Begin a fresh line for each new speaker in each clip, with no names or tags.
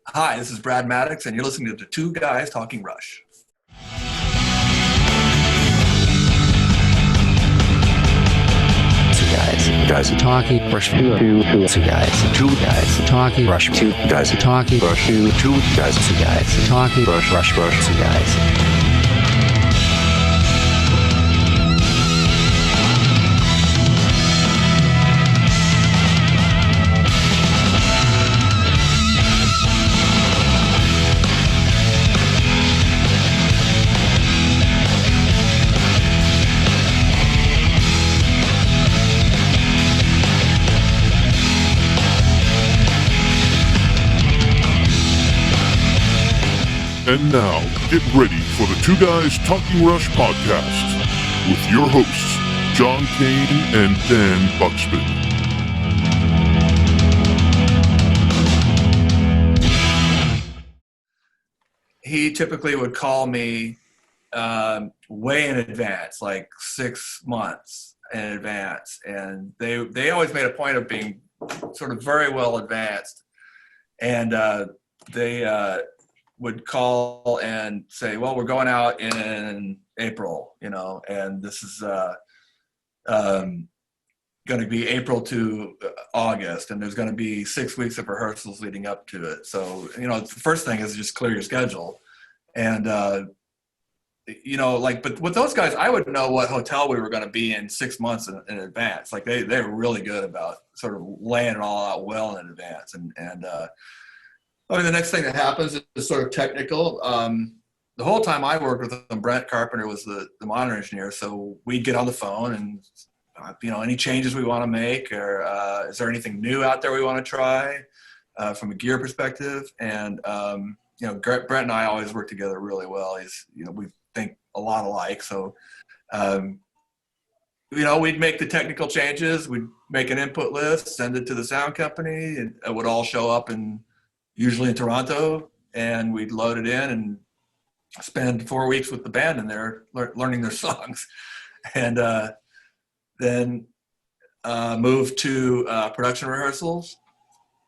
Hi, this is Brad Madix, and you're listening to the Two Guys Talking Rush.
Guys are talking rush two guys talking rush two guys are talking rush two guys are talking rush two guys.
And now, get ready for the Two Guys Talking Rush podcast with your hosts, John Kane and Dan Bukszpan.
He typically would call me way in advance, like 6 months in advance. And they always made a point of being sort of very well advanced. And they would call and say, well, we're going out in April, and this is going to be April to August, and there's going to be 6 weeks of rehearsals leading up to it. So, the first thing is just clear your schedule. And, but with those guys, I would know what hotel we were going to be in 6 months in advance. Like they were really good about sort of laying it all out well in advance. The next thing that happens is sort of technical. The whole time I worked with them, Brent Carpenter was the monitor engineer. So we'd get on the phone and, any changes we want to make, or is there anything new out there we want to try from a gear perspective? And, Brent and I always work together really well. We think a lot alike. So, we'd make the technical changes. We'd make an input list, send it to the sound company, and it would all show up usually in Toronto, and we'd load it in and spend 4 weeks with the band in there learning their songs, and then move to production rehearsals.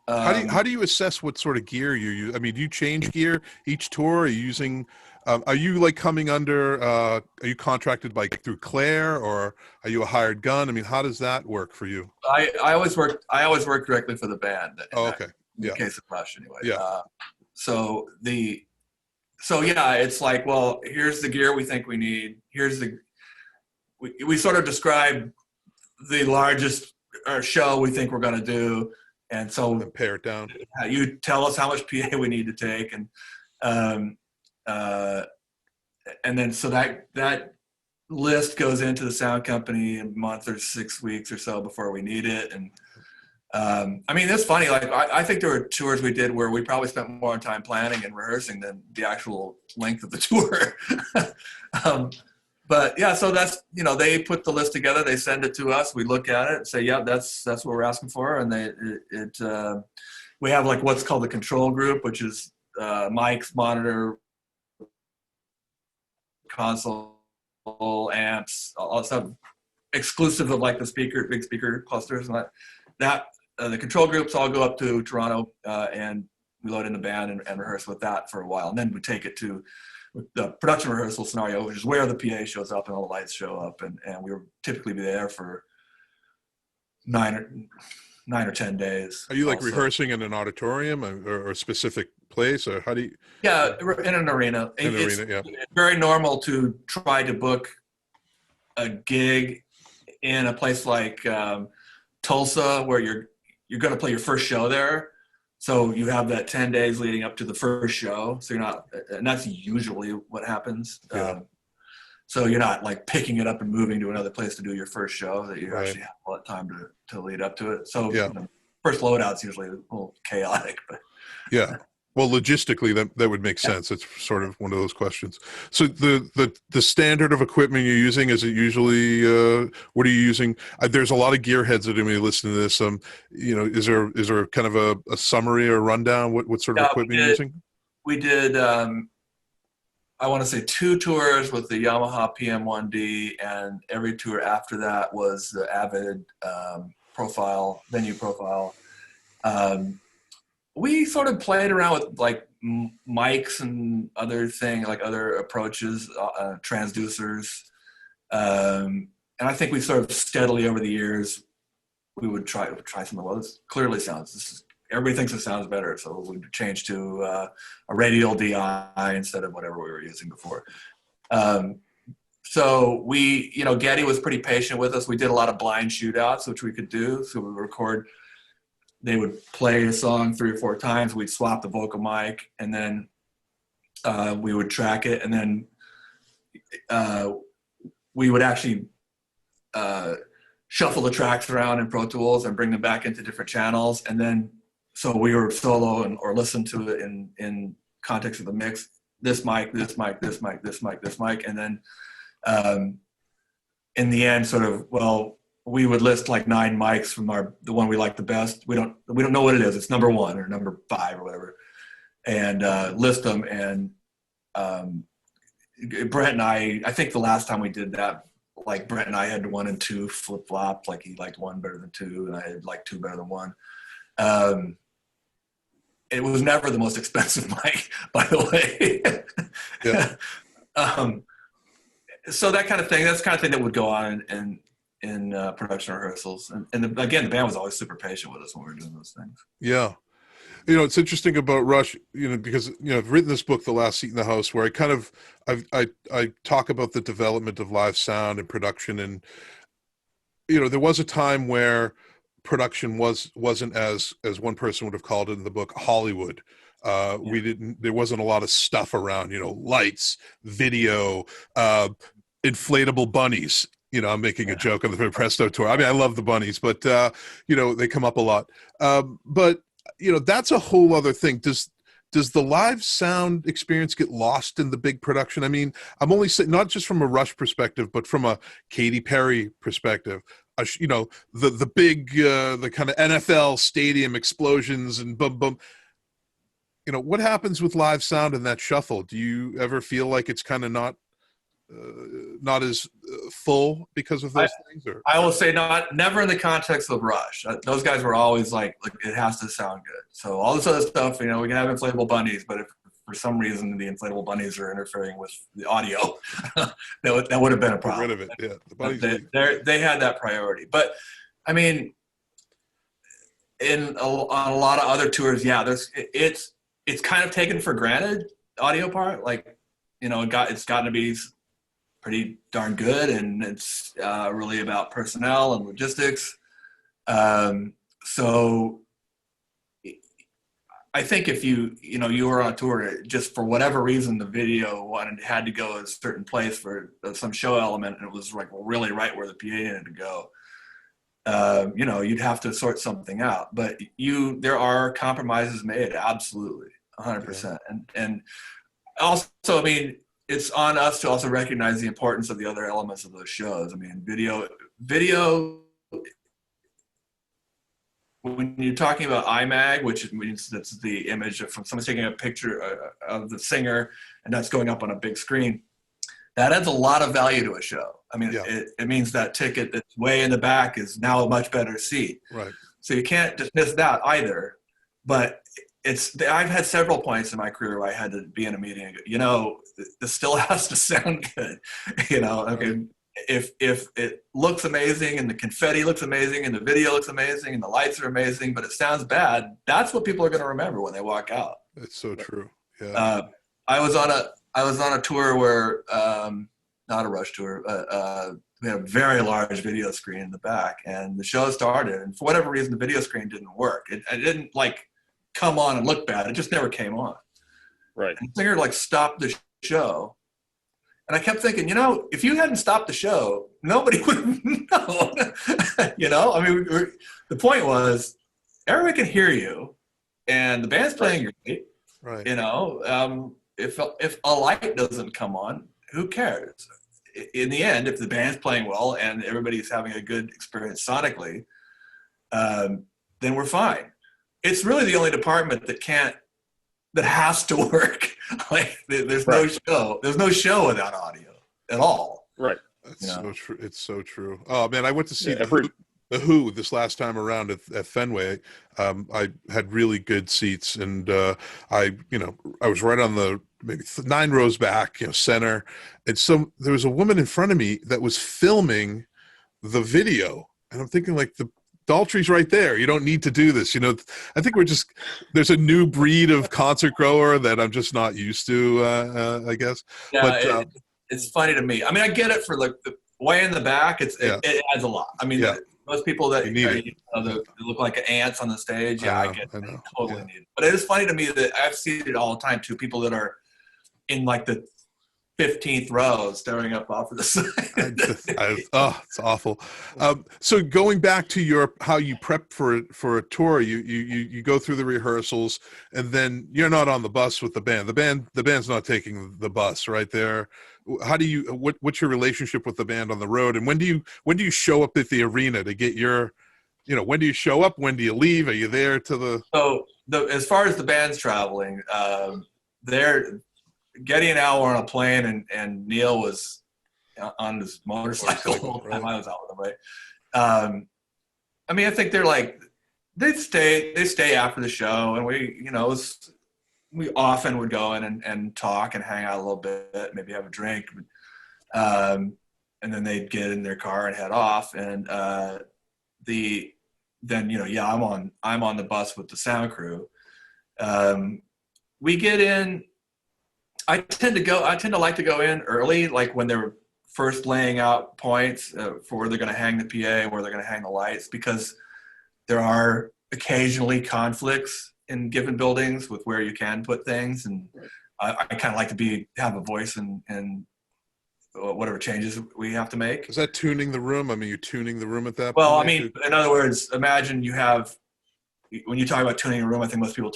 How do you assess what sort of gear you use? I mean, do you change gear each tour? Are you using? Are you like coming under? Are you contracted through Claire, or are you a hired gun? I mean, how does that work for you?
I always work directly for the band.
Oh, okay.
In the case of Rush, anyway.
Yeah.
So it's like, well, here's the gear we think we need. We sort of describe the largest show we think we're going to do, and so
pare it down.
You tell us how much PA we need to take, and then so that list goes into the sound company a month or 6 weeks or so before we need it, and. It's funny. Like I think there were tours we did where we probably spent more time planning and rehearsing than the actual length of the tour. But yeah, so that's they put the list together, they send it to us, we look at it, say, yeah, that's what we're asking for, and we have like what's called the control group, which is mics, monitor, console, amps, all that stuff, exclusive of like the big speaker clusters and that. The control groups all go up to Toronto, and we load in the band and rehearse with that for a while. And then we take it to the production rehearsal scenario, which is where the PA shows up and all the lights show up. And we will typically be there for 9 or 10 days.
Are you like rehearsing in an auditorium or a specific place, or how do you?
Yeah, in an arena. It's very normal to try to book a gig in a place like Tulsa, where you're going to play your first show there. So you have that 10 days leading up to the first show. So you're not, and that's usually what happens.
Yeah.
So you're not like picking it up and moving to another place to do your first show, that you actually have a lot of time to lead up to it. So first loadout's usually a little chaotic, but
yeah. Well, logistically, that would make sense. It's sort of one of those questions. So the standard of equipment you're using, is it usually what are you using? There's a lot of gearheads that are going to be listening to this. Is there kind of a summary or rundown? What sort of equipment you're using?
We did I want to say 2 tours with the Yamaha PM1D, and every tour after that was the Avid venue profile. We sort of played around with like mics and other things, like other approaches, transducers. And I think we sort of steadily over the years, we would try something. Well, this clearly everybody thinks it sounds better. So we'd change to a radial DI instead of whatever we were using before. So we, Getty was pretty patient with us. We did a lot of blind shootouts, which we could do. So we record, they would play a song 3 or 4 times. We'd swap the vocal mic, and then we would track it. And then we would actually shuffle the tracks around in Pro Tools and bring them back into different channels. And then, so we were solo or listen to it in context of the mix. This mic, this mic, this mic, this mic, this mic. And then in the end, sort of, we would list like 9 mics from the one we like the best. We don't know what it is. It's number 1 or number 5 or whatever, and list them. And Brett and I think the last time we did that, like Brett and I had 1 and 2 flip flopped. Like he liked 1 better than 2, and I had like 2 better than 1. It was never the most expensive mic, by the way.
Yeah.
So that kind of thing. That's the kind of thing that would go on in production rehearsals. And again, the band was always super patient with us when we were doing those things.
Yeah. It's interesting about Rush, because, I've written this book, The Last Seat in the House, where I talk about the development of live sound and production. And, there was a time where production wasn't as one person would have called it in the book, Hollywood. There wasn't a lot of stuff around, lights, video, inflatable bunnies. I'm making a joke on the Presto tour. I mean, I love the bunnies, but, they come up a lot. But, that's a whole other thing. Does the live sound experience get lost in the big production? I mean, I'm only saying, not just from a Rush perspective, but from a Katy Perry perspective. The big, the kind of NFL stadium explosions and boom, boom. What happens with live sound in that shuffle? Do you ever feel like it's kind of not as full because of those things? Or?
I will say never in the context of Rush. Those guys were always like it has to sound good. So all this other stuff, we can have inflatable bunnies, but if for some reason the inflatable bunnies are interfering with the audio, that would have been a problem.
Get rid of it. Yeah, the bunnies.
They had that priority. But I mean, on a lot of other tours, it's kind of taken for granted, audio part. Like, it's gotten to be pretty darn good, and it's really about personnel and logistics. So I think if you were on a tour, just for whatever reason, the video had to go a certain place for some show element, and it was like really right where the PA needed to go. You'd have to sort something out, but there are compromises made, absolutely, 100%. And also, I mean, it's on us to also recognize the importance of the other elements of those shows. I mean, video. When you're talking about IMAG, which means that's the image from someone's taking a picture of the singer, and that's going up on a big screen, that adds a lot of value to a show. I mean, it means that ticket that's way in the back is now a much better seat.
Right.
So you can't dismiss that either. But I've had several points in my career where I had to be in a meeting and go, this still has to sound good. Okay. If it looks amazing and the confetti looks amazing and the video looks amazing and the lights are amazing, but it sounds bad, that's what people are going to remember when they walk out.
It's so true. Yeah.
I was on a tour where, not a Rush tour, we had a very large video screen in the back, and the show started, and for whatever reason, the video screen didn't work. It didn't come on and look bad. It just never came on.
Right.
And the singer stopped the show. And I kept thinking, if you hadn't stopped the show, nobody would know. I mean, the point was, everyone can hear you, and the band's playing great.
Right.
If a light doesn't come on, who cares? In the end, if the band's playing well and everybody's having a good experience sonically, then we're fine. It's really the only department that has to work. There's no show. There's no show without audio at all.
Right.
That's so true. It's so true. Oh man, I went to see the Who this last time around at Fenway. I had really good seats, and I was right on the maybe 9 rows back, center, and there was a woman in front of me that was filming the video, and I'm thinking, like, the Daltrey's right there. You don't need to do this. I think there's a new breed of concert grower that I'm just not used to, I guess.
Yeah,
But
it's funny to me. I mean, I get it for, like, the way in the back. It adds a lot. I mean, most people that they look like ants on the stage. Yeah, I get it. They totally need it. But it is funny to me that I've seen it all the time too. People that are in, like, the 15th row staring up off of the side.
It's awful. So going back to how you prep for a tour, you go through the rehearsals, and then you're not on the bus with the band. The band's not taking the bus right there. How do you what's your relationship with the band on the road, and when do you show up at the arena to get your, when do you show up, when do you leave, are you there to the?
So as far as the band's traveling, they're Getty and Al were on a plane, and Neil was on his motorcycle the whole time I was out with him, right? I mean, I think they're like, they stay after the show, and we often would go in and talk and hang out a little bit, maybe have a drink, and then they'd get in their car and head off. And I'm on the bus with the sound crew. We get in. I tend to like to go in early, like when they're first laying out points for where they're going to hang the PA, where they're going to hang the lights, because there are occasionally conflicts in given buildings with where you can put things, and I kind of like to have a voice in whatever changes we have to make.
Is that tuning the room? I mean, you're tuning the room at that point?
Well, I mean, in other words, imagine when you talk about tuning a room, I think most people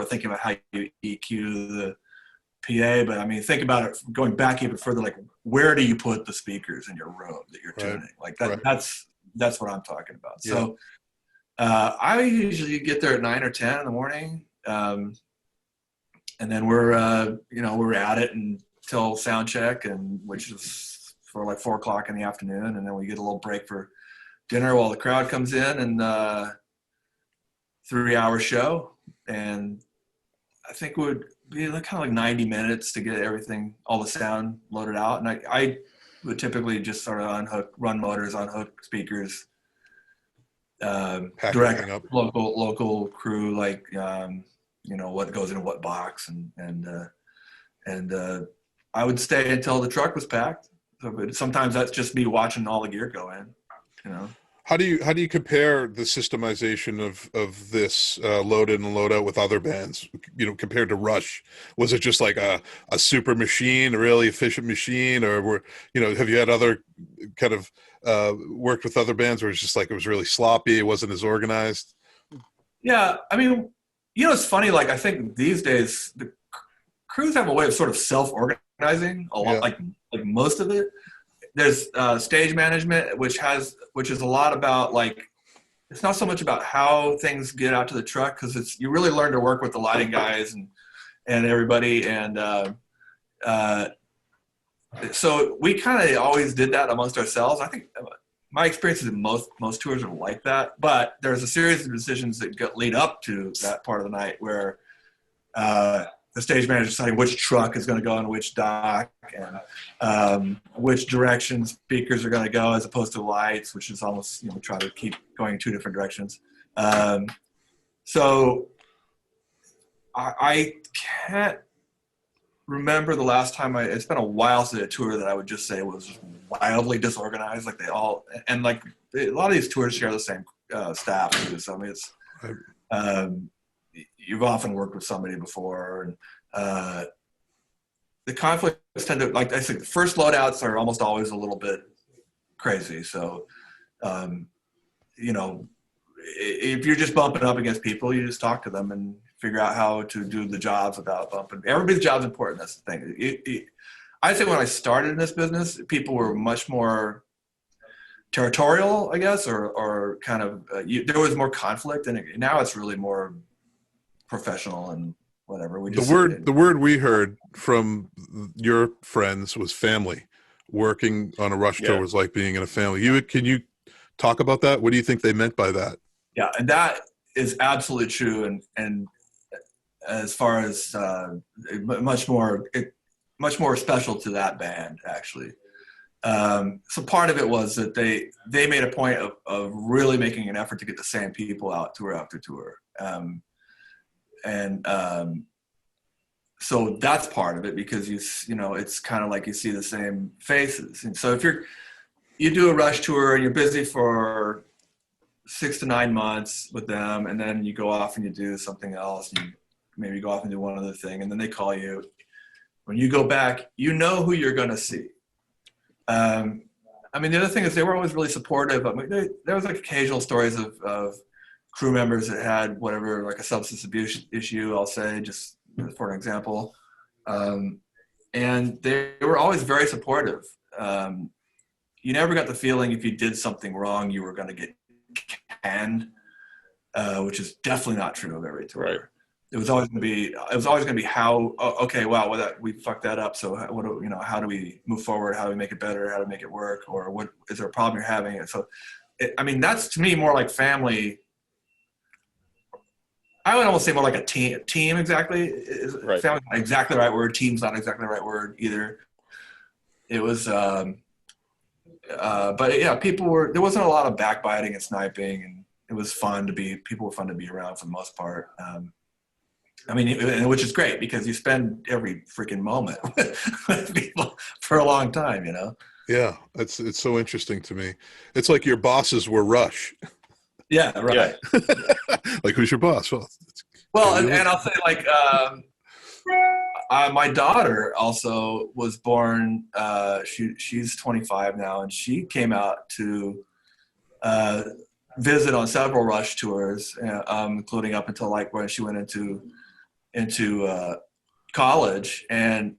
are thinking about how you EQ the PA, but I mean, think about it going back even further, like, where do you put the speakers in your room that you're tuning? Like that, that's what I'm talking about. Yeah. So I usually get there at 9 or 10 in the morning. And then we're at it until sound check, which is for like 4:00 in the afternoon. And then we get a little break for dinner while the crowd comes in, and 3-hour show. And I think it would be kind of like 90 minutes to get everything, all the sound loaded out. And I would typically just sort of run motors, unhook speakers, direct up local crew, like, what goes in what box, and I would stay until the truck was packed. So sometimes that's just me watching all the gear go in,
How do you compare the systemization of this load in and load out with other bands, compared to Rush? Was it just like a super machine, a really efficient machine, or have you had other kind of worked with other bands where it's just like it was really sloppy, it wasn't as organized?
Yeah, I mean, it's funny, like, I think these days the crews have a way of sort of self-organizing a lot, like most of it. There's stage management, which is a lot about, like, it's not so much about how things get out to the truck, because you really learn to work with the lighting guys and everybody, and so we kind of always did that amongst ourselves. I think my experiences in most tours are like that, but there's a series of decisions that lead up to that part of the night where the stage manager deciding which truck is going to go on which dock, and which direction speakers are going to go, as opposed to lights, which is almost, try to keep going in 2 different directions. So I can't remember the last time it's been a while since a tour that I would just say was just wildly disorganized. Like like a lot of these tours share the same staff too. So I mean, it's, you've often worked with somebody before, and the conflicts tend to, like I said, the first loadouts are almost always a little bit crazy. So, if you're just bumping up against people, you just talk to them and figure out how to do the jobs without bumping. Everybody's job's important. That's the thing. I'd say when I started in this business, people were much more territorial, I guess, or kind of, there was more conflict, and now it's really more professional and whatever.
The word we heard from your friends was family. Working on a Rush tour was like being in a family. Can you talk about that? What do you think they meant by that?
Yeah, and that is absolutely true. And as far as much more special to that band, actually. So part of it was that they made a point of really making an effort to get the same people out tour after tour. So that's part of it, because you know, it's kind of like you see the same faces. And so if you do a Rush tour and you're busy for 6 to 9 months with them, and then you go off and you do something else, and you maybe go off and do one other thing, and then they call you. When you go back, you know who you're going to see. I mean, the other thing is they were always really supportive. I mean, there was like occasional stories of crew members that had whatever, like a substance abuse issue, I'll say, just for an example. And they were always very supportive. You never got the feeling if you did something wrong, you were going to get canned, which is definitely not true of every tour.
Right.
It was always going to be how, okay, wow, well, we fucked that up. So how do we move forward? How do we make it better? How do we make it work? Or what, is there a problem you're having? And so, I mean, that's to me more like family. I would almost say more like a team exactly.
Right.
Family's not exactly the right word. Team's not exactly the right word either. It was, but yeah, there wasn't a lot of backbiting and sniping, and it was people were fun to be around for the most part. I mean, which is great because you spend every freaking moment with people for a long time, you know?
Yeah, it's so interesting to me. It's like your bosses were Rush.
Yeah, right.
Yeah. Like, who's your boss?
Well, and I'll say, like, my daughter also was born, she's 25 now, and she came out to visit on several Rush tours, including up until like when she went into college. And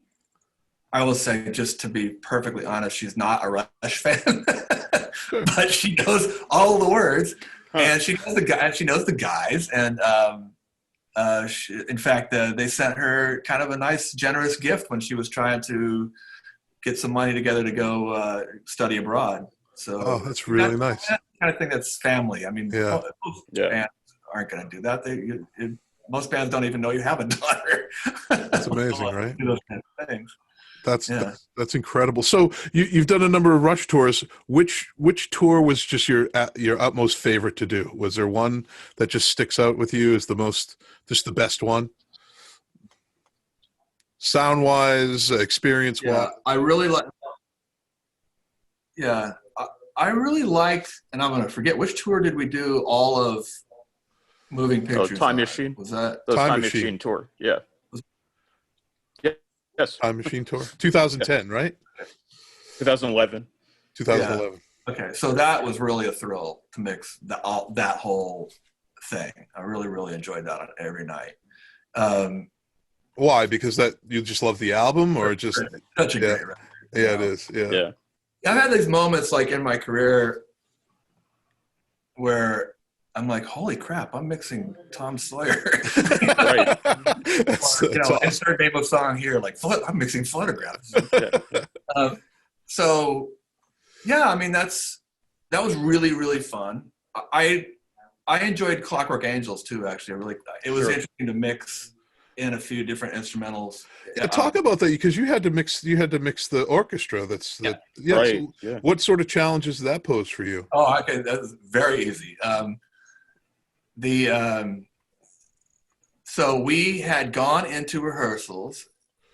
I will say, just to be perfectly honest, she's not a Rush fan, but she knows all the words, and she knows the guys. And in fact, they sent her kind of a nice, generous gift when she was trying to get some money together to go study abroad. So
that's really nice.
That kind of thing, that's family. I mean, most bands aren't going to do that. Most bands don't even know you have a daughter.
That's amazing, right?
Do those kind of things.
That's incredible. So you've done a number of Rush tours. Which tour was just your utmost favorite to do? Was there one that just sticks out with you as the best one? Sound wise, experience wise?
I really like. Yeah, I really liked, and I'm going to forget, which tour did we do all of Moving Pictures?
Oh, Time Machine.
Was that
the Time Machine tour? Yeah. Yes.
Time Machine tour. 2010, right?
2011.
2011.
Yeah. Okay, so that was really a thrill to mix that whole thing. I really, really enjoyed that every night.
Why? Because you just love the album, or just
such a great record?
Yeah, it is. Yeah.
I've had these moments like in my career where I'm like, holy crap, I'm mixing Tom Sawyer.
Right.
Awesome.
Insert name of song here, like I'm mixing Photographs. So yeah, I mean, that was really, really fun. I enjoyed Clockwork Angels too, actually. It was interesting to mix in a few different instrumentals.
Yeah, talk about that, because you had to mix the orchestra.
Right.
So what sort of challenges did that pose for you?
Oh, okay, that was very easy. So we had gone into rehearsals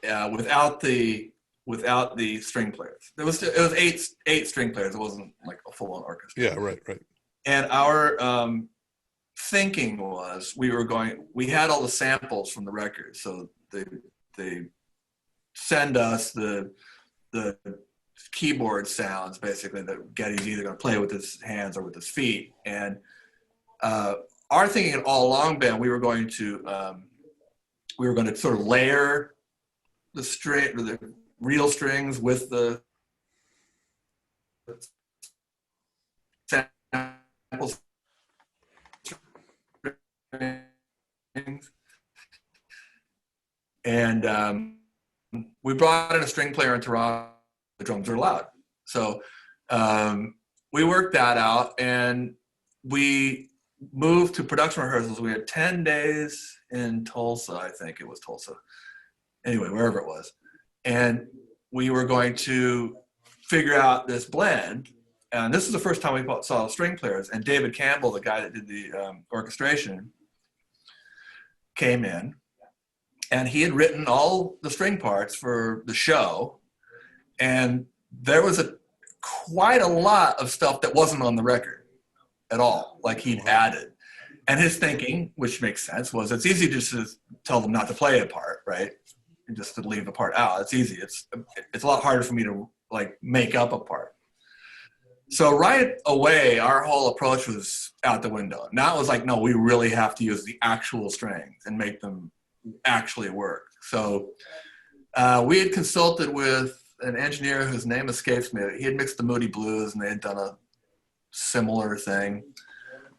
without the string players. It was eight string players. It wasn't like a full-on orchestra.
Yeah, right.
And our thinking was we had all the samples from the record, so they send us the keyboard sounds basically that Geddy's either going to play with his hands or with his feet. And our thinking had all along been we were going to sort of layer the real strings with the samples. And we brought in a string player in Toronto. The drums are loud, so we worked that out, and we moved to production rehearsals. We had 10 days in Tulsa, I think it was Tulsa. Anyway, wherever it was. And we were going to figure out this blend. And this is the first time we saw string players. And David Campbell, the guy that did the orchestration, came in. And he had written all the string parts for the show. And there was quite a lot of stuff that wasn't on the record at all, like he'd added. And his thinking, which makes sense, was it's easy just to tell them not to play a part, right? And just to leave the part out. It's easy. It's a lot harder for me to like make up a part. So right away, our whole approach was out the window. Now it was like, no, we really have to use the actual strings and make them actually work. So we had consulted with an engineer whose name escapes me. He had mixed the Moody Blues, and they had done a similar thing.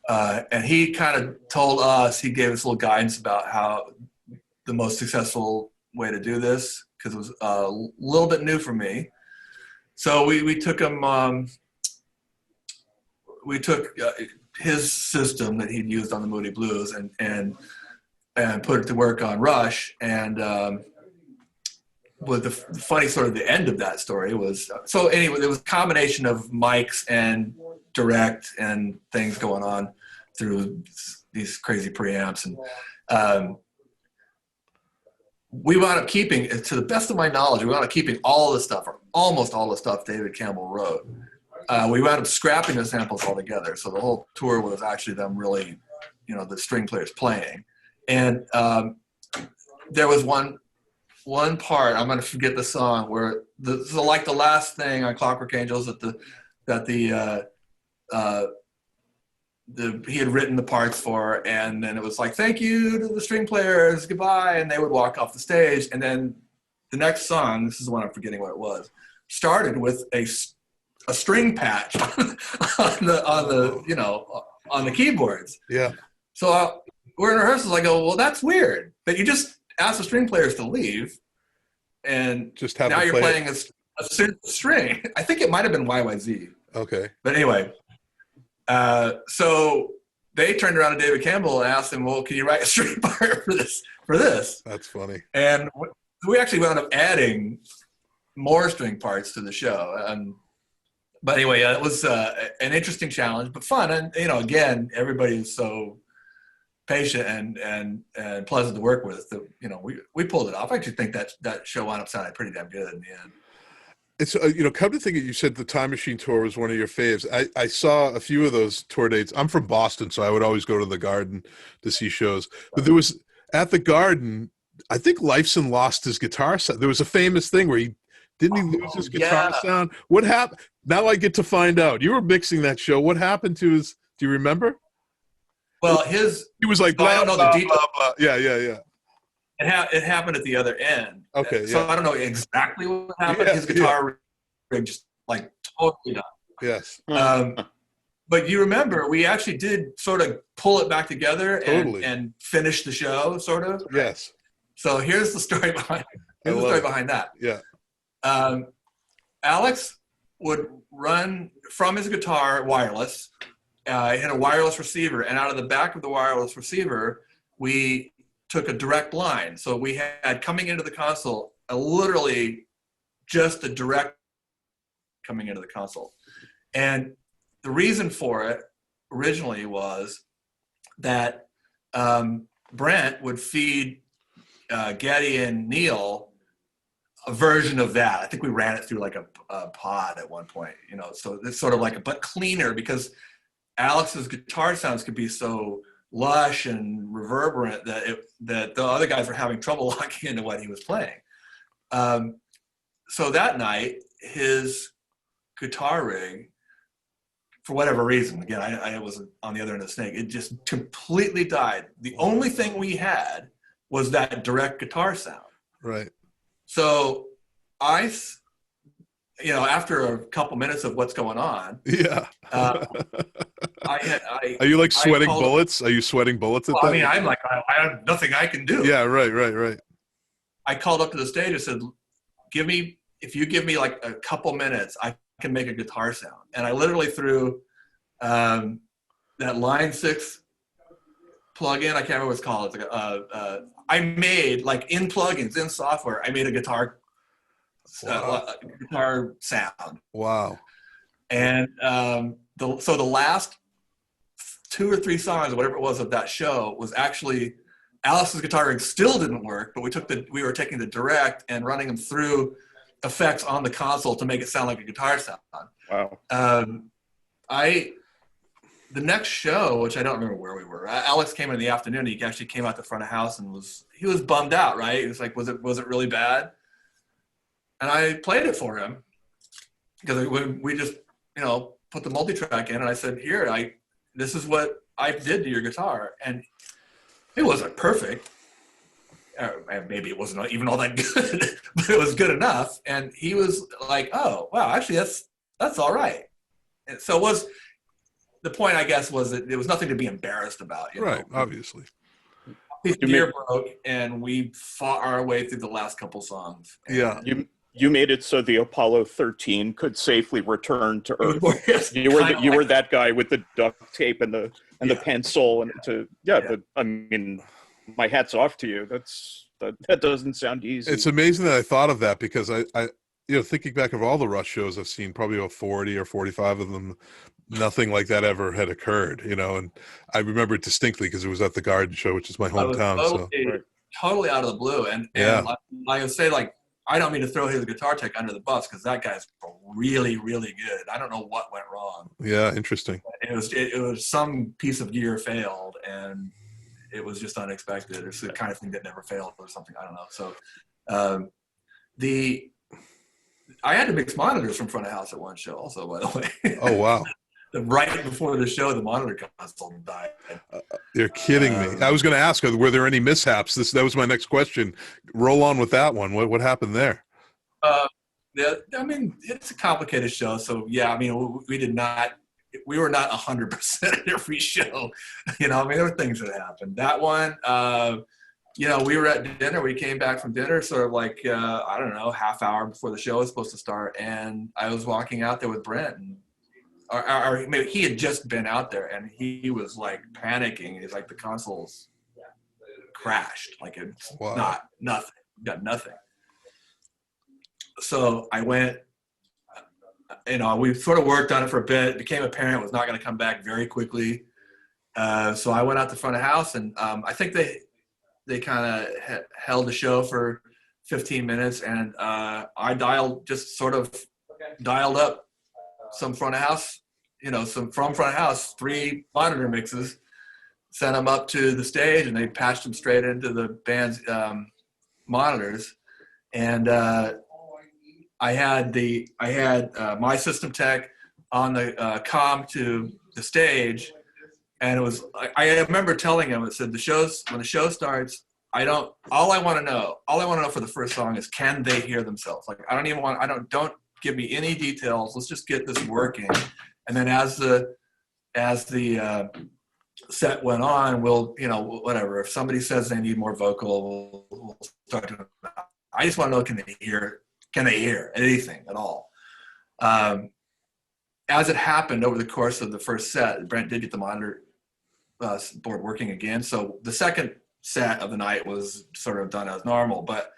And he kind of told us, he gave us a little guidance about how the most successful way to do this, because it was a little bit new for me. So we took him, we took his system that he'd used on the Moody Blues and put it to work on Rush. And with the funny sort of the end of that story was, so anyway, there was a combination of mics and direct and things going on through these crazy preamps. And we wound up keeping, to the best of my knowledge, we wound up keeping all the stuff, or almost all the stuff David Campbell wrote. We wound up scrapping the samples altogether. So the whole tour was actually them really, the string players playing. And there was one part, I'm going to forget the song, where like the last thing on Clockwork Angels that he had written the parts for, and then it was like, thank you to the string players, goodbye, and they would walk off the stage. And then the next song, this is the one I'm forgetting what it was, started with a string patch on the keyboards.
Yeah.
So we're in rehearsals. I go, well, that's weird that you just ask the string players to leave, and
just have
now you're
play
playing a string. I think it might have been YYZ.
Okay.
But anyway, so they turned around to David Campbell and asked him, well, can you write a string part for this?
That's funny.
And we actually wound up adding more string parts to the show. But anyway, it was an interesting challenge, but fun. And, again, everybody is so patient and pleasant to work with that, we pulled it off. I actually think that show wound up sounding pretty damn good in the end.
It's come to think of it, you said the Time Machine tour was one of your faves. I saw a few of those tour dates. I'm from Boston, so I would always go to the Garden to see shows. But there was at the Garden, I think Lifeson lost his guitar sound. There was a famous thing where he lose his guitar sound. What happened? Now I get to find out. You were mixing that show. What happened to his? Do you remember?
Well, he was like, I don't know the details.
Yeah.
It happened at the other end.
Okay.
So I don't know exactly what happened. His guitar rig just like totally done.
Yes.
But you remember, we actually did sort of pull it back together and finish the show, sort of.
Yes.
So here's the story behind that.
Yeah.
Alex would run from his guitar wireless. He had a wireless receiver, and out of the back of the wireless receiver, we took a direct line. So we had coming into the console, literally just a direct coming into the console. And the reason for it originally was that Brent would feed Geddy and Neil a version of that. I think we ran it through like a pod at one point, so it's sort of like but cleaner, because Alex's guitar sounds could be so lush and reverberant that the other guys were having trouble locking into what he was playing. So that night, his guitar rig, for whatever reason, again, I was on the other end of the snake, it just completely died. The only thing we had was that direct guitar sound.
Right.
So after a couple minutes of what's going on,
are you like sweating bullets? Are you sweating bullets at that?
I mean, I'm like, I have nothing I can do.
Yeah, right.
I called up to the stage and said, if you give me like a couple minutes, I can make a guitar sound. And I literally threw that Line 6 plugin. I can't remember what it's called. It's like I made, like, in plugins, in software, I made a guitar guitar sound.
Wow.
And so the last 2 or 3 songs, or whatever it was of that show, was actually Alice's guitar rig still didn't work, but we were taking the direct and running them through effects on the console to make it sound like a guitar sound.
Wow.
The next show, which I don't remember where we were, Alex came in the afternoon. He actually came out the front of house and he was bummed out, right? He was like, was it really bad? And I played it for him because we just, put the multi-track in, and I said, here, this is what I did to your guitar. And it wasn't perfect. Maybe it wasn't even all that good, but it was good enough. And he was like, oh, wow, actually that's all right. And so the point, I guess, was that there was nothing to be embarrassed about.
Right, obviously.
His gear broke, and we fought our way through the last couple songs.
Yeah.
You made it so the Apollo 13 could safely return to Earth.
Yes,
you were that guy with the duct tape and the pencil I mean, my hat's off to you. That doesn't sound easy.
It's amazing that I thought of that, because I thinking back of all the Rush shows I've seen, probably about 40 or 45 of them, nothing like that ever had occurred, and I remember it distinctly because it was at the Garden Show, which is my hometown.
Totally out of the blue. And I would say, like, I don't mean to throw his guitar tech under the bus, because that guy's really, really good. I don't know what went wrong.
Yeah, interesting.
It was some piece of gear failed, and it was just unexpected. It's the kind of thing that never failed or something. I don't know. So I had to mix monitors from front of house at one show also, by the way.
Oh, wow.
Right before the show, the monitor console died.
You're kidding me. I was going to ask, were there any mishaps? That was my next question. Roll on with that one. What happened there?
I mean, it's a complicated show. So, yeah, I mean, we were not 100% at every show. I mean, there were things that happened. That one, we were at dinner. We came back from dinner sort of like, I don't know, half hour before the show was supposed to start. And I was walking out there with Brent, and or maybe he had just been out there, and he was like panicking. He's like, the console's crashed. Like, it's got nothing. So I went, we sort of worked on it for a bit. It became apparent it was not going to come back very quickly. So I went out the front of house, and I think they kind of held the show for 15 minutes, and I dialed up some front of house, some from front of house, 3 monitor mixes, sent them up to the stage, and they patched them straight into the band's monitors. And I had my system tech on the comm to the stage, and it was, I remember telling him, it said, when the show starts, all I want to know for the first song is, can they hear themselves? Like, don't give me any details. Let's just get this working. And then as the set went on, we'll, whatever. If somebody says they need more vocal, we'll start doing that. I just want to know, can they hear anything at all? As it happened over the course of the first set, Brent did get the monitor board working again. So the second set of the night was sort of done as normal, but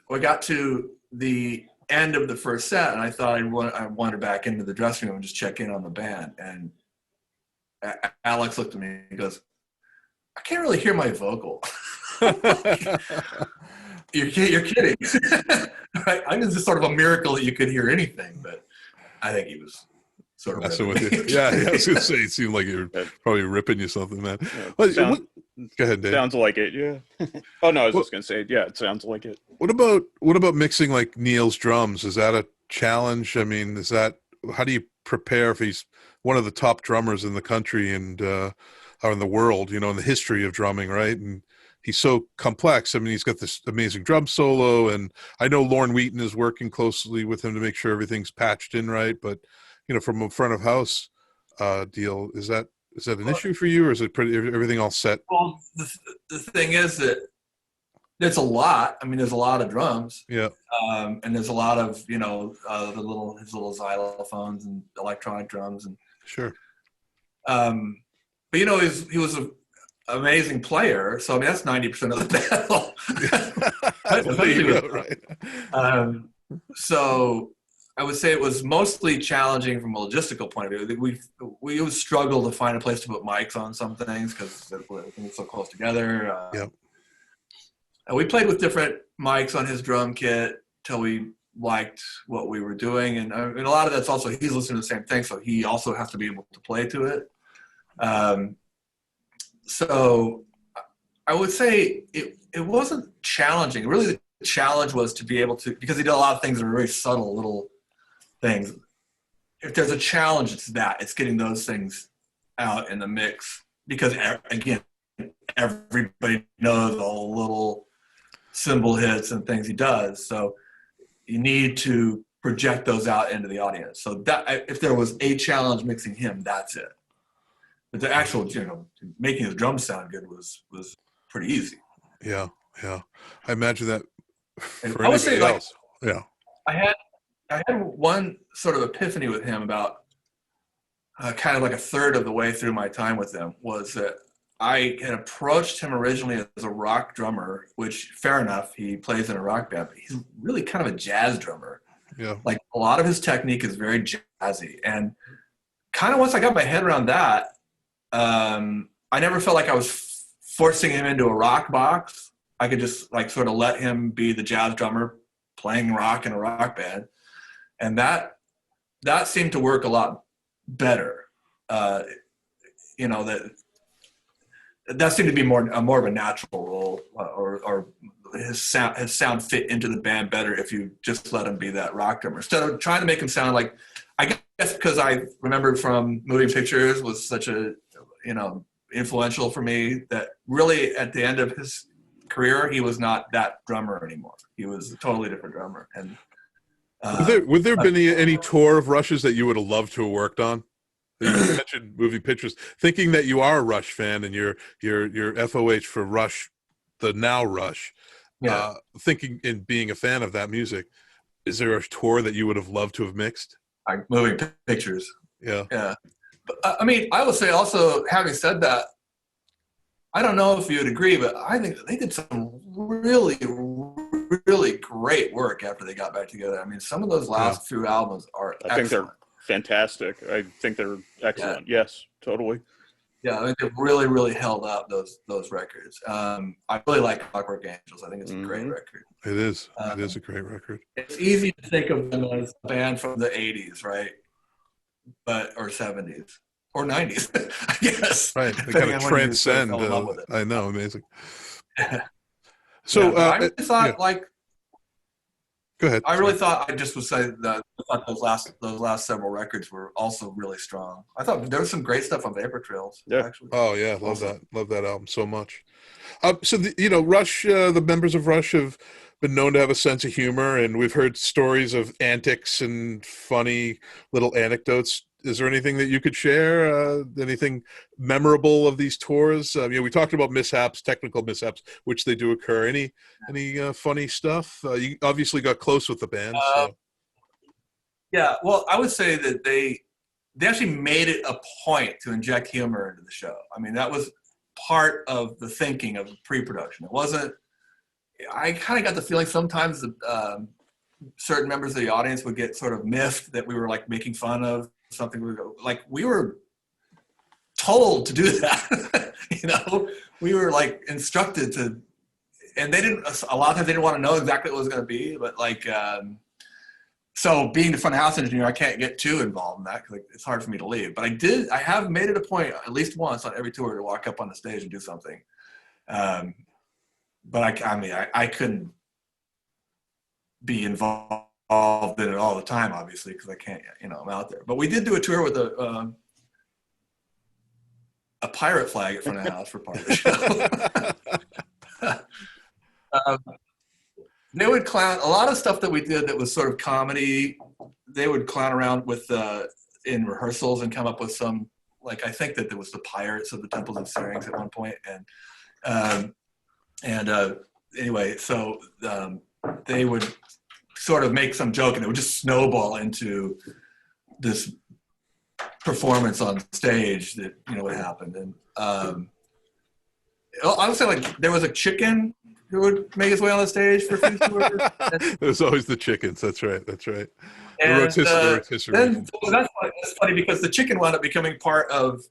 we got to the end of the first set, and I thought I wandered back into the dressing room and just check in on the band. And Alex looked at me and goes, I can't really hear my vocal. You're kidding. Right? I mean, it's just sort of a miracle that you could hear anything, but I think he was sort of
messing with you. Yeah, I was going to say, it seemed like you were probably ripping you something, man.
Yeah,
go ahead, Dave.
Sounds like it, yeah. Oh, no, I was just going to say, yeah, it sounds like it.
What about mixing like Neil's drums? Is that a challenge? I mean, how do you prepare if he's one of the top drummers in the country and or in the world, in the history of drumming, right? And he's so complex. I mean, he's got this amazing drum solo, and I know Lorne Wheaton is working closely with him to make sure everything's patched in right. But from a front of house deal, is that an issue for you, or is it everything all set?
Well, the thing is that There's a lot. I mean, there's a lot of drums.
Yeah.
And there's a lot of, his little xylophones and electronic drums. And
Sure.
but he was an amazing player. So I mean, that's 90% of the battle.
There you go, right.
So I would say it was mostly challenging from a logistical point of view. We would struggle to find a place to put mics on some things because it's so close together.
Yep.
And we played with different mics on his drum kit till we liked what we were doing. And a lot of that's also, he's listening to the same thing, so he also has to be able to play to it. So I would say it wasn't challenging. Really, the challenge was to be able to, because he did a lot of things that are very subtle little things. If there's a challenge, it's that. It's getting those things out in the mix. Because, again, everybody knows all the little cymbal hits and things he does. So you need to project those out into the audience. So that if there was a challenge mixing him, that's it. But the actual, making his drums sound good was pretty easy.
Yeah, yeah. I imagine that for
I would say,
anybody else. Yeah.
I had one sort of epiphany with him about kind of like a third of the way through my time with him, was that I had approached him originally as a rock drummer, which, fair enough, he plays in a rock band, but he's really kind of a jazz drummer.
Yeah.
Like, a lot of his technique is very jazzy. And kind of once I got my head around that, I never felt like I was forcing him into a rock box. I could just like sort of let him be the jazz drummer playing rock in a rock band. And that seemed to work a lot better. That seemed to be more of a natural role, or his sound fit into the band better if you just let him be that rock drummer instead of trying to make him sound like, I guess because I remembered from Moving Pictures was such a, influential for me, that really at the end of his career, he was not that drummer anymore. He was a totally different drummer. And
would there been any tour of Rush's that you would have loved to have worked on? You mentioned Moving Pictures. Thinking that you are a Rush fan and you're FOH for Rush, the now Rush.
Yeah.
Thinking and being a fan of that music, is there a tour that you would have loved to have mixed?
Like Moving Pictures.
Yeah.
Yeah. But, I mean, I would say also, having said that, I don't know if you would agree, but I think they did some really, really great work after they got back together. I mean, some of those last few albums are excellent.
I think they're fantastic. I think they're excellent. Yeah. Yes, totally.
Yeah, I mean, they've really, really held up those records. I really like Clockwork Angels. I think it's a great record.
It is. It is a great record.
It's easy to think of them as a band from the 80s, right? Or 70s. Or 90s, I guess.
Right. They kind of transcend. I know, amazing. So
I really thought
go ahead.
I really thought, I just was saying that I thought those last several records were also really strong. I thought there was some great stuff on Vapor Trails.
Yeah.
Actually.
Oh yeah, love that album so much. So Rush, the members of Rush have been known to have a sense of humor, and we've heard stories of antics and funny little anecdotes. Is there anything that you could share? Anything memorable of these tours? We talked about mishaps, technical mishaps, which they do occur. Any funny stuff? You obviously got close with the band.
Yeah, well, I would say that they actually made it a point to inject humor into the show. I mean, that was part of the thinking of pre-production. It wasn't. I kind of got the feeling sometimes that certain members of the audience would get sort of miffed that we were like making fun of something. We were told to do that. We were like instructed to, and a lot of times they didn't want to know exactly what it was going to be, but so being the front of house engineer, I can't get too involved in that because it's hard for me to leave. But I have made it a point at least once on every tour to walk up on the stage and do something. But I couldn't be involved in it all the time, obviously, because I can't, I'm out there. But we did do a tour with a pirate flag in front of the house for part of the show. They would clown a lot of stuff that we did that was sort of comedy. They would clown around with in rehearsals and come up with some, like, I think that there was the Pirates of the Temples of Syrinx at one point, and anyway, so they would sort of make some joke, and it would just snowball into this performance on stage that would happen. And I would say, like, there was a chicken who would make his way on the stage for a few tours.
There's always the chickens. That's right. The
And
rotisserie.
then that's funny because the chicken wound up becoming part of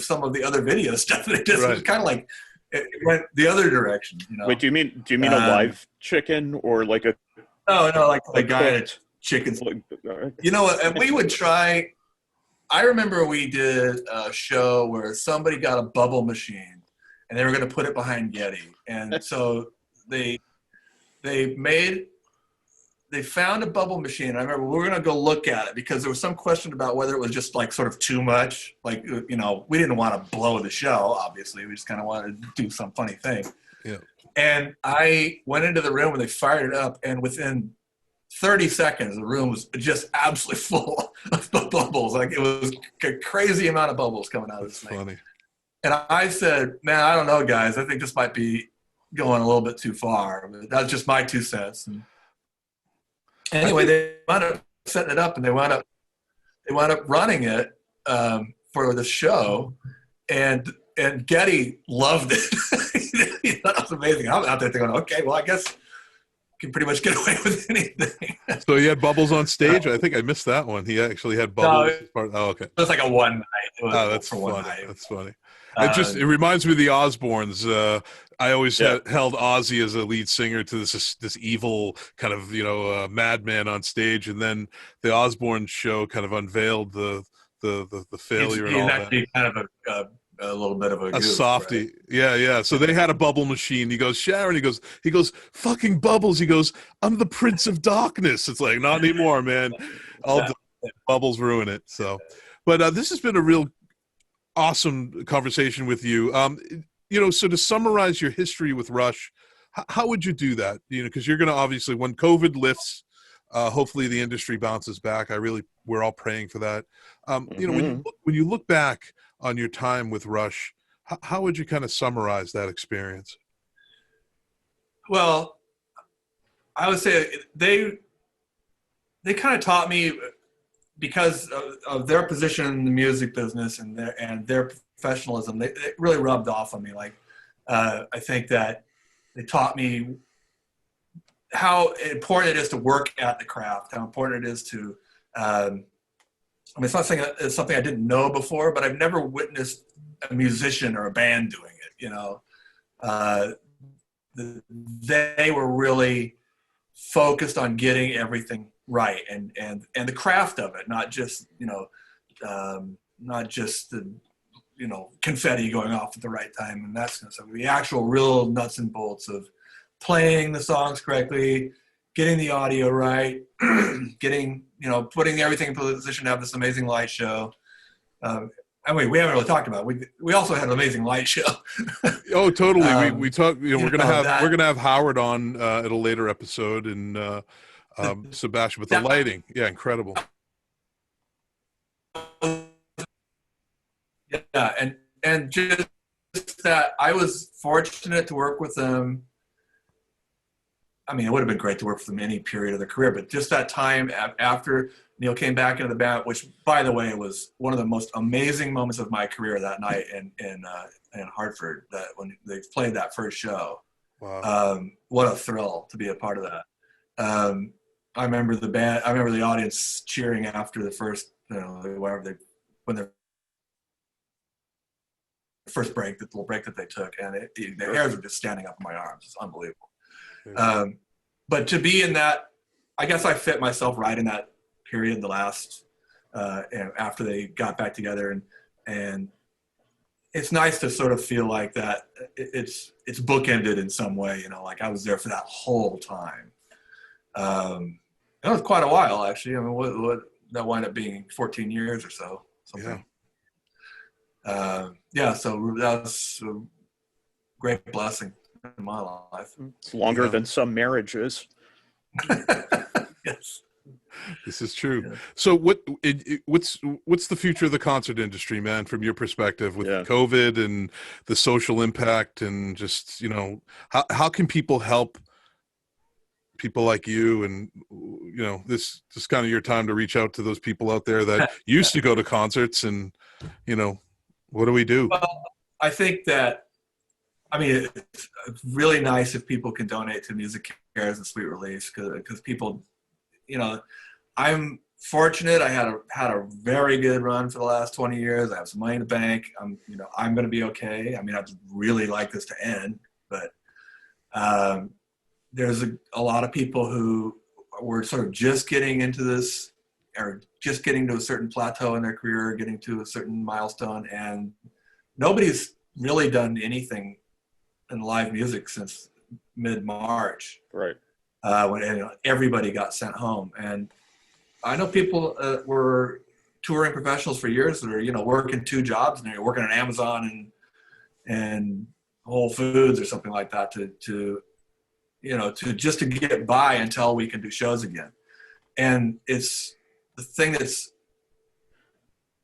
some of the other video stuff that it just was kind of like it went the other direction.
Wait, do you mean a live chicken or like a?
No, like the guy at chickens. You know what? And we would try. I remember we did a show where somebody got a bubble machine and they were going to put it behind Getty, and so they found a bubble machine. I remember we were going to go look at it because there was some question about whether it was just like sort of too much. Like, we didn't want to blow the show, obviously. We just kind of wanted to do some funny thing.
Yeah.
And I went into the room and they fired it up. And within 30 seconds, the room was just absolutely full of bubbles. Like, it was a crazy amount of bubbles coming out of this thing.
Funny.
And I said, man, I don't know, guys. I think this might be going a little bit too far. But that's just my 2 cents. And anyway, they wound up setting it up, and they wound up running it for the show, and Getty loved it. He thought it was amazing. I was out there thinking, okay, well, I guess you can pretty much get away with anything.
So he had bubbles on stage. I think I missed that one. He actually had bubbles.
No,
okay.
It was like a one night.
That's funny. That's funny. It reminds me of the Osbournes. I always held Ozzy as a lead singer to this evil kind of madman on stage, and then the Osbourne show kind of unveiled the failure and all that.
He's actually kind of a little bit of a goof,
softie,
right?
Yeah. So they had a bubble machine. He goes, Sharon. He goes, fucking bubbles. He goes, I'm the Prince of Darkness. It's like, not anymore, man. Bubbles ruin it. So, but this has been a real awesome conversation with you. So to summarize your history with Rush, how would you do that? Because you're going to obviously, when COVID lifts, hopefully the industry bounces back. We're all praying for that. When you look back on your time with Rush, how would you kind of summarize that experience?
Well, I would say they kind of taught me, because of their position in the music business and their professionalism, it really rubbed off on me. Like, I think that they taught me how important it is to work at the craft, how important it is to, it's not saying it's something I didn't know before, but I've never witnessed a musician or a band doing it, they were really focused on getting everything right, and the craft of it, not just the confetti going off at the right time and that kind of stuff. The actual real nuts and bolts of playing the songs correctly, getting the audio right, putting everything in position to have this amazing light show. We haven't really talked about it. We also had an amazing light show.
Oh, totally. We talked. We're gonna have Howard on at a later episode, and Sebastian with the lighting. Yeah, incredible.
Yeah, and just that I was fortunate to work with them. I mean, it would have been great to work with them any period of their career, but just that time after Neil came back into the band, which, by the way, was one of the most amazing moments of my career that night in Hartford. That when they played that first show,
wow.
What a thrill to be a part of that. I remember the band. I remember the audience cheering after the first, when the first break, the little break that they took, and the hairs were just standing up in my arms. It's unbelievable.
Yeah.
But to be in that, I guess I fit myself right in that period, the last, after they got back together, and it's nice to sort of feel like that it's bookended in some way, like I was there for that whole time. It was quite a while, actually. I mean, what that wound up being 14 years or so, something.
Yeah.
So that was a great blessing in my life.
It's longer than some marriages.
Yes.
This is true.
Yeah.
So what's the future of the concert industry, man, from your perspective with
Yeah.
COVID and the social impact and just, you know, how can people help people like you? And, you know, this is kind of your time to reach out to those people out there that used to go to concerts and, you know, what do we do?
Well, I think that, I mean, it's really nice if people can donate to Music Cares and Sweet Release because people, you know, I'm fortunate. I had a very good run for the last 20 years. I have some money in the bank. I'm going to be okay. I mean, I'd really like this to end, but there's a lot of people who were sort of just getting into this or just getting to a certain plateau in their career, getting to a certain milestone, and nobody's really done anything in live music since mid-March.
Right.
When everybody got sent home. And I know people were touring professionals for years that are, working 2 jobs, and they're working on Amazon and Whole Foods or something like that to just to get by until we can do shows again. And it's the thing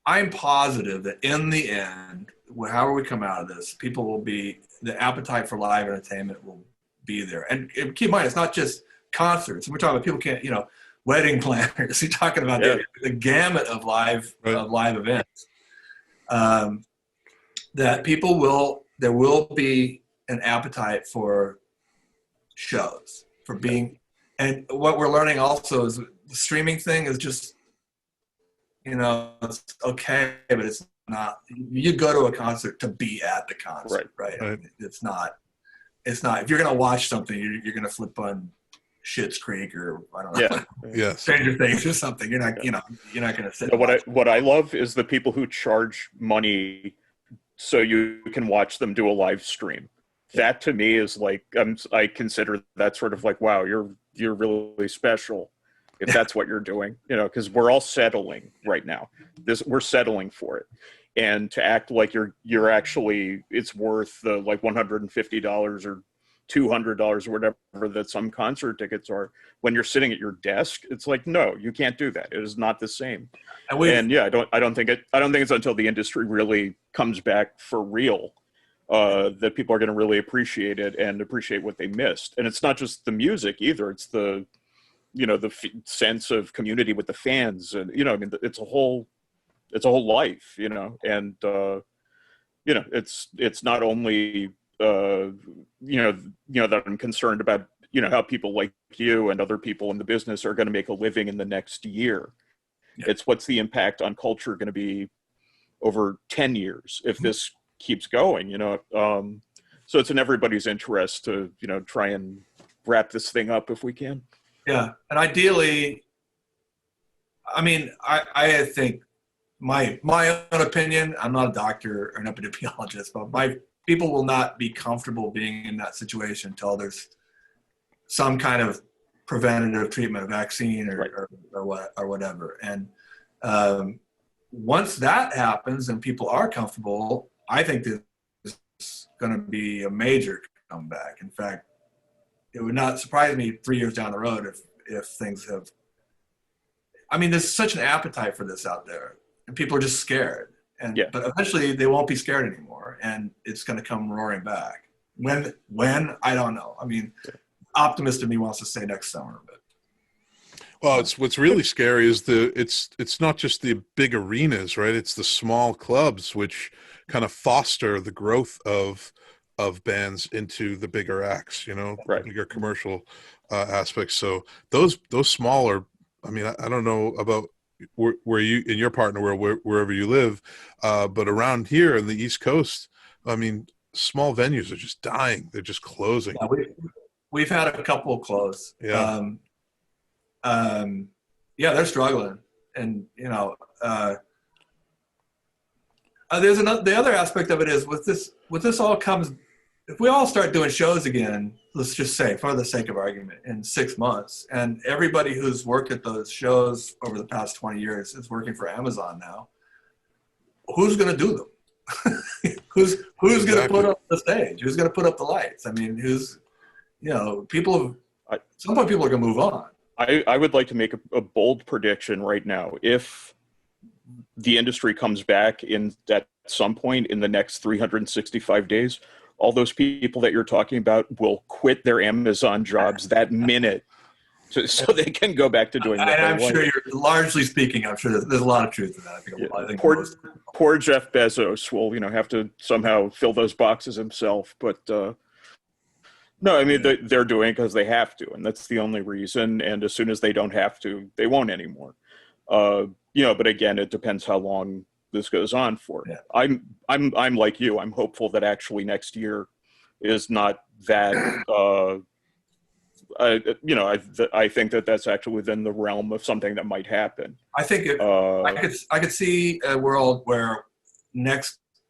I'm positive that in the end, however we come out of this, the appetite for live entertainment will be there. And keep in mind, it's not just concerts. We're talking about people can't, wedding planners. You're talking about the gamut of live events. That there will be an appetite for shows, for being, and what we're learning also is the streaming thing is just, it's okay, but it's not. You go to a concert to be at the concert, right? I mean, it's not. If you're gonna watch something, you're gonna flip on Schitt's Creek or I don't know, Stranger Things or something. You're not, you're not gonna sit.
What I love is the people who charge money so you can watch them do a live stream. That to me is like I consider that sort of like, wow, you're really special if that's what you're doing, because we're all settling right now. We're settling for it. And to act like you're actually, it's worth the like $150 or $200 or whatever that some concert tickets are, when you're sitting at your desk, it's like, no, you can't do that. It is not the same. I don't think it's until the industry really comes back for real that people are going to really appreciate it and appreciate what they missed. And it's not just the music either. It's the sense of community with the fans, and it's a whole life, and it's not only that I'm concerned about how people like you and other people in the business are going to make a living in the next year. It's what's the impact on culture going to be over 10 years if this keeps going, so it's in everybody's interest to try and wrap this thing up if we can.
Yeah. And ideally, I mean, I think my own opinion, I'm not a doctor or an epidemiologist, but people will not be comfortable being in that situation until there's some kind of preventative treatment, a vaccine or whatever. And once that happens and people are comfortable, I think there's going to be a major comeback. In fact, it would not surprise me 3 years down the road if things have. I mean, there's such an appetite for this out there, and people are just scared. But eventually, they won't be scared anymore, and it's going to come roaring back. When I don't know. I mean, optimist in me wants to say next summer, but.
Well, what's really scary is it's not just the big arenas, right? It's the small clubs which kind of foster the growth of bands into the bigger acts, bigger commercial aspects. So those smaller, I mean, I don't know about where you in your partner wherever you live, but around here in the East Coast, I mean, small venues are just dying. They're just closing.
Yeah, we've had a couple close.
Yeah.
They're struggling, and there's the other aspect of it is with this all comes, if we all start doing shows again, let's just say for the sake of argument, in 6 months, and everybody who's worked at those shows over the past 20 years is working for Amazon now, who's going to do them? who's going to put up the stage? Who's going to put up the lights? I mean, at some point people are going to move on.
I would like to make a bold prediction right now. If the industry comes back at some point in the next 365 days, all those people that you're talking about will quit their Amazon jobs that minute, so they can go back to doing what
And
they
I'm
like.
sure you're largely speaking. I'm sure there's a lot of truth in that. I think
Poor Jeff Bezos will, have to somehow fill those boxes himself. But no, I mean they're doing it because they have to, and that's the only reason. And as soon as they don't have to, they won't anymore. But again, it depends how long this goes on for.
Yeah.
I'm like you. I'm hopeful that actually next year is not that. I think that's actually within the realm of something that might happen.
I think I could see a world where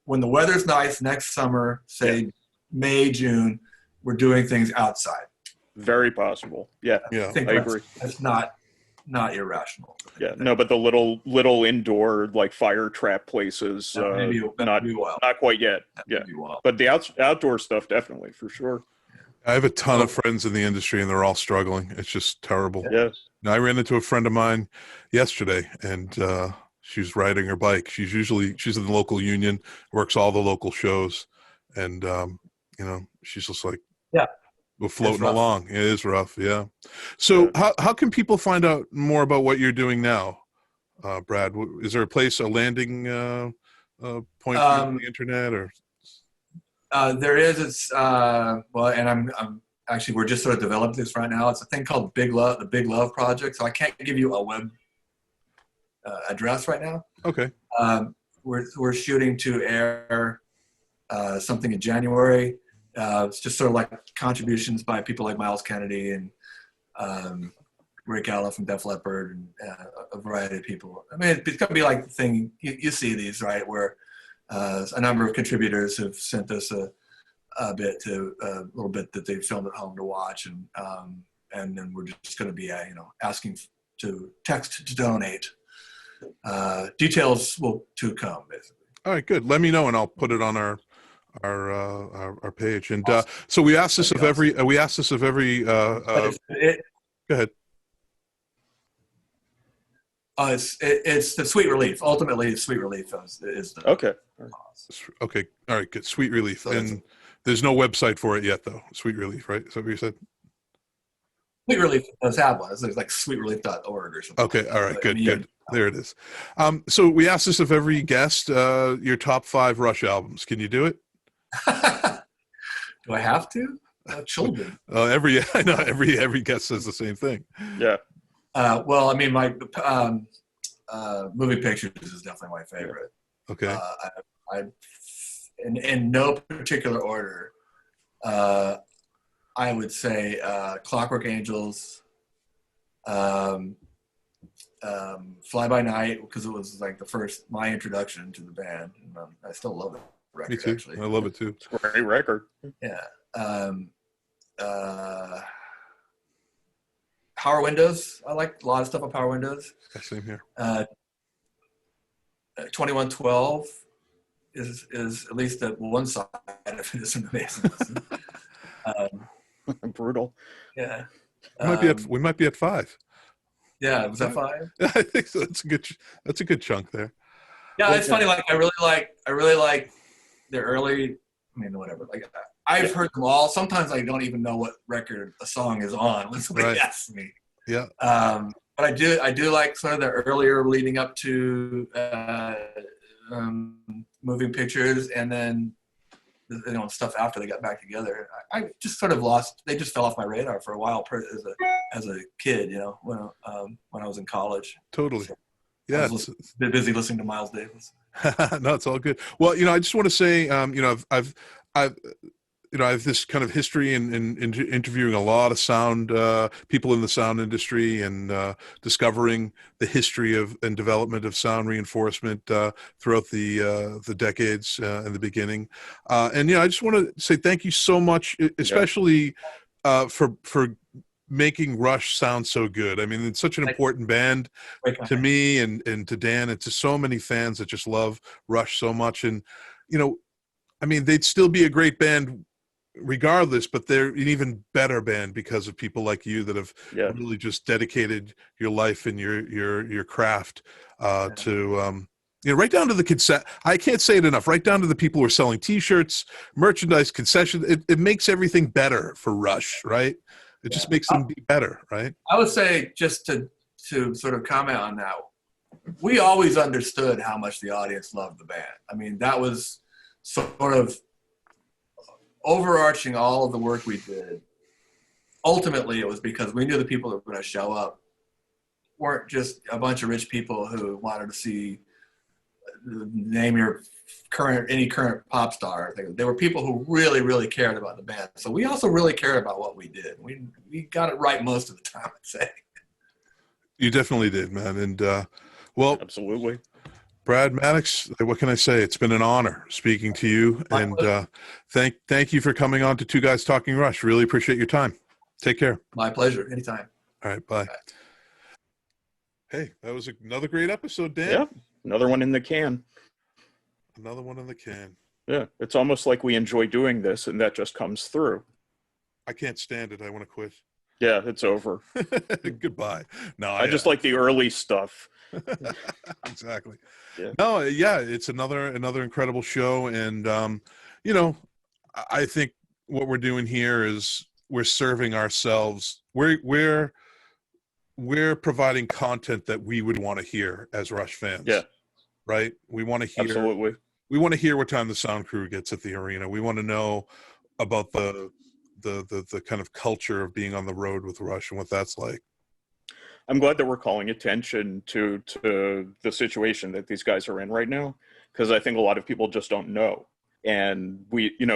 when the weather's nice next summer, say May, June, we're doing things outside.
Very possible. Yeah.
I think
I agree.
That's not irrational.
Yeah. No, but the little indoor like fire trap places, not quite yet. Yeah. But the outdoor stuff definitely, for sure.
I have a ton of friends in the industry, and they're all struggling. It's just terrible.
Yeah.
Now, I ran into a friend of mine yesterday, and she's riding her bike. She's in the local union, works all the local shows, and she's just like, we're floating along. It is rough, yeah. So, how can people find out more about what you're doing now, Brad? Is there a landing point on the internet, or?
There is. It's and I'm actually, we're just sort of developing this right now. It's a thing called the Big Love Project. So I can't give you a web address right now.
Okay.
We're shooting to air something in January. It's just sort of like contributions by people like Miles Kennedy and Rick Allen from Def Leppard and a variety of people. I mean, it's going to be like the thing you see these, right, where a number of contributors have sent us a little bit that they filmed at home to watch, and then we're just going to be asking to text to donate. Details will to come, basically.
All right, good. Let me know, and I'll put it on our page. And awesome. So we asked this of every. We asked this of every. Go ahead.
It's the Sweet Relief. Ultimately, Sweet Relief is the
okay.
Okay. All right. Good. Sweet Relief. So and there's no website for it yet, though. Sweet Relief, right? Is that what you said?
Sweet Relief does have one. It's like sweetrelief.org or something.
Okay. All right. Good. Good. There it is. So we asked this of every guest. Your top 5 Rush albums. Can you do it?
Do I have to? Children.
I know every guest says the same thing.
Yeah.
Well, I mean, my moving pictures is definitely my favorite.
Okay.
I in no particular order, I would say Clockwork Angels, Fly By Night, because it was like my introduction to the band. And, I still love it. Record,
me too.
Actually.
I love it too.
It's a great record.
Yeah. Power Windows. I like a lot of stuff on Power Windows.
Same here.
2112 is at least at one side of it is amazing.
Brutal.
Yeah.
We might be at 5.
Yeah, was that 5?
Yeah, I think so. That's a good chunk there.
Yeah, it's funny. Like I really like the early. I mean, whatever. Like I've heard them all. Sometimes I don't even know what record a song is on when somebody asks me.
Yeah.
But I do like sort of the earlier leading up to moving pictures, and then stuff after they got back together. I just sort of they just fell off my radar for a while as a kid, when I was in college.
Totally.
So
yeah.
I was busy listening to Miles Davis.
No, it's all good. Well, I just want to say, I have this kind of history in interviewing a lot of sound people in the sound industry, and discovering the history of and development of sound reinforcement throughout the decades in the beginning. And I just want to say thank you so much, especially for making Rush sound so good. I mean, it's such an important band to me and to Dan, and to so many fans that just love Rush so much. And I mean, they'd still be a great band regardless, but they're an even better band because of people like you that have
Yeah.
really just dedicated your life and your craft to right down to the concession. I can't say it enough. Right down to the people who are selling T-shirts, merchandise, concession. It makes everything better for Rush, right? It just makes them be better, right?
I would say, just to sort of comment on that, we always understood how much the audience loved the band. I mean, that was sort of overarching all of the work we did. Ultimately, it was because we knew the people that were going to show up weren't just a bunch of rich people who wanted to see, name your any current pop star. They were people who really, really cared about the band. So we also really cared about what we did. We got it right most of the time, I'd say. You
definitely did, man. And well,
absolutely.
Brad Madix, what can I say? It's been an honor speaking to you, and thank you for coming on to Two Guys Talking Rush. Really appreciate your time. Take care.
My pleasure. Anytime.
All right, bye. Hey, that was another great episode, Dan.
Yeah, another one in the can.
Another one in the can.
Yeah, it's almost like we enjoy doing this, and that just comes through.
I can't stand it. I want to quit.
Yeah, it's over.
Goodbye. No,
I just like the early stuff.
Exactly.
Yeah.
No, yeah, it's another incredible show, and I think what we're doing here is we're serving ourselves. We're providing content that we would want to hear as Rush fans.
Yeah.
Right? We want to hear.
Absolutely.
We want to hear what time the sound crew gets at the arena. We want to know about the kind of culture of being on the road with Rush and what that's like.
I'm glad that we're calling attention to the situation that these guys are in right now, because I think a lot of people just don't know. And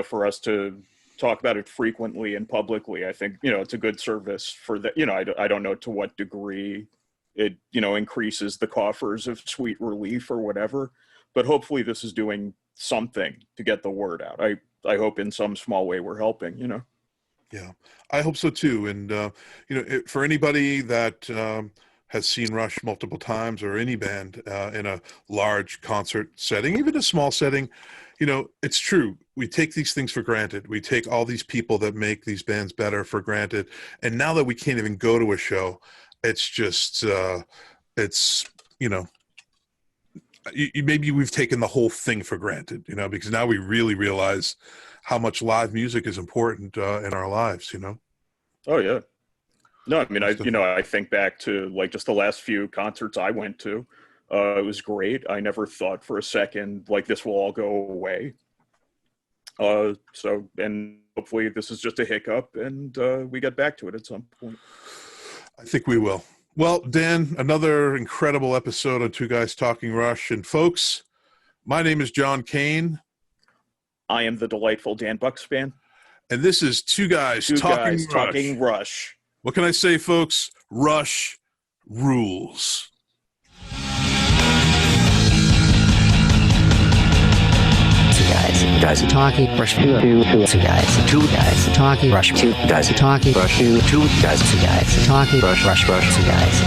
for us to talk about it frequently and publicly, I think, it's a good service for the, I don't know to what degree it, increases the coffers of Sweet Relief or whatever, but hopefully this is doing something to get the word out. I hope in some small way we're helping,
Yeah, I hope so too. And, for anybody that has seen Rush multiple times, or any band in a large concert setting, even a small setting, it's true. We take these things for granted. We take all these people that make these bands better for granted. And now that we can't even go to a show, it's just, maybe we've taken the whole thing for granted, because now we really realize how much live music is important in our lives,
Oh yeah. No, I mean, I think back to like just the last few concerts I went to. It was great. I never thought for a second like this will all go away. And hopefully this is just a hiccup, and we get back to it at some point.
I think we will. Well, Dan, another incredible episode on Two Guys Talking Rush. And folks, my name is John Kane.
I am the delightful Dan Bukszpan.
And this is Two Guys Talking
Rush.
What can I say, folks? Rush rules.
Two guys talking Rush. Two guys talking Rush. Two guys talking Rush. Two guys talking Rush. Two guys.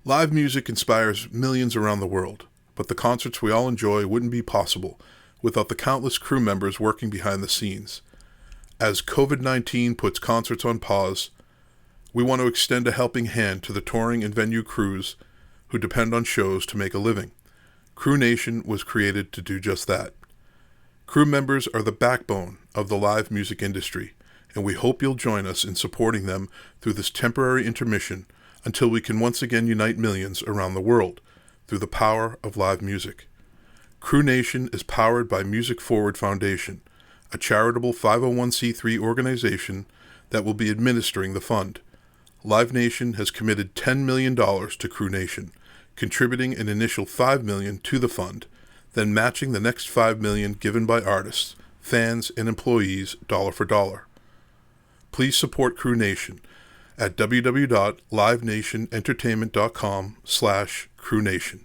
Live music inspires millions around the world, but the concerts we all enjoy wouldn't be possible without the countless crew members working behind the scenes. As COVID-19 puts concerts on pause, we want to extend a helping hand to the touring and venue crews who depend on shows to make a living. Crew Nation was created to do just that. Crew members are the backbone of the live music industry, and we hope you'll join us in supporting them through this temporary intermission until we can once again unite millions around the world through the power of live music. Crew Nation is powered by Music Forward Foundation, a charitable 501c3 organization that will be administering the fund. Live Nation has committed $10 million to Crew Nation, contributing an initial $5 million to the fund, then matching the next $5 million given by artists, fans, and employees dollar for dollar. Please support Crew Nation at www.livenationentertainment.com/Crew Nation.